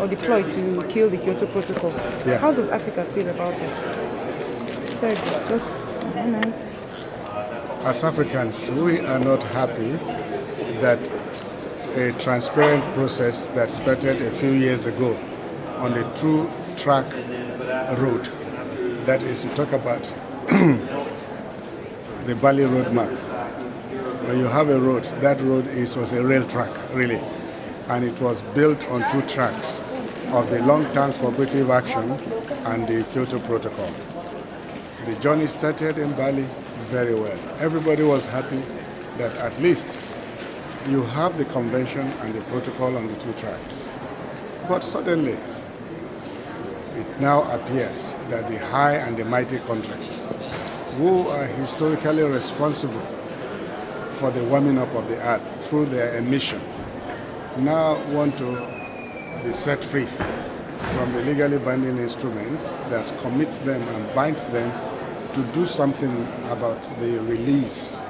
or the ploy to kill the Kyoto Protocol. Yeah. How does Africa feel about this? Sergio, just a moment. As Africans, we are not happy that a transparent process that started a few years ago on a true track road, that is, you talk about the Bali roadmap. When you have a road, that road was a rail track, really, and it was built on two tracks of the long-term cooperative action and the Kyoto Protocol. The journey started in Bali very well. Everybody was happy that at least you have the convention and the protocol on the two tracks. But suddenly, it now appears that the high and the mighty countries, who are historically responsible for the warming up of the earth through their emission, now want to be set free from the legally binding instruments that commits them and binds them to do something about the release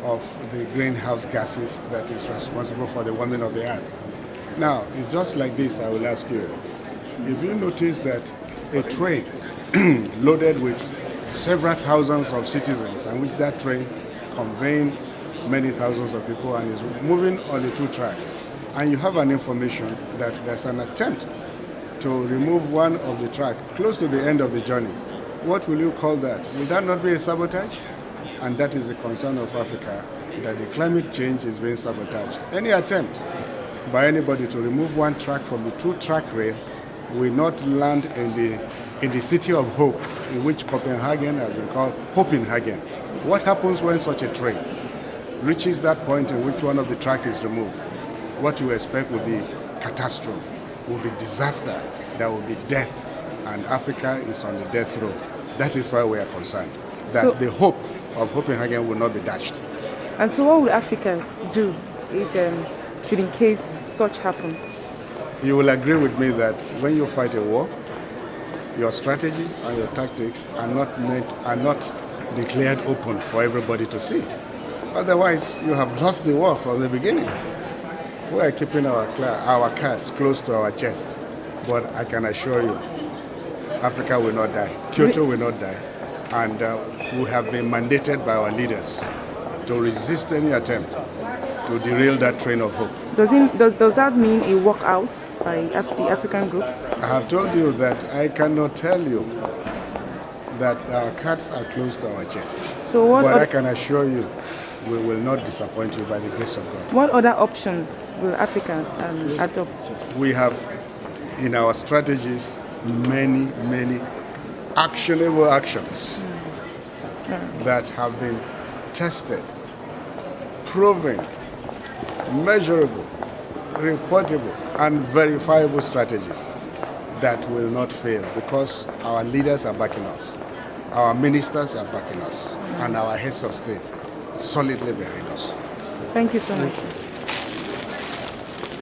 of the greenhouse gases that is responsible for the warming of the earth. Now, it's just like this, I will ask you. If you notice that a train loaded with several thousands of citizens, and which that train conveying many thousands of people and is moving on the two track, and you have an information that there's an attempt to remove one of the track close to the end of the journey, what will you call that? Will that not be a sabotage? And that is the concern of Africa, that the climate change is being sabotaged. Any attempt by anybody to remove one track from the two-track rail will not land in the city of hope, in which Copenhagen has been called Hopenhagen. What happens when such a train reaches that point in which one of the track is removed? What you expect will be catastrophe, will be disaster, there will be death, and Africa is on the death row. That is why we are concerned, that the hope of Copenhagen will not be dashed. And so what will Africa do if, should in case such happens? You will agree with me that when you fight a war, your strategies and your tactics are not declared open for everybody to see. Otherwise, you have lost the war from the beginning. We are keeping our cards close to our chest, but I can assure you, Africa will not die. Kyoto will not die. And we have been mandated by our leaders to resist any attempt to derail that train of hope. Does that mean a walkout by the African group? I have told you that I cannot tell you that our cards are close to our chest. But I can assure you, we will not disappoint you by the grace of God. What other options will Africa adopt? We have in our strategies many actionable actions that have been tested, proven, measurable, reportable, and verifiable strategies that will not fail because our leaders are backing us, our ministers are backing us, and our heads of state are solidly behind us. Thank you so much.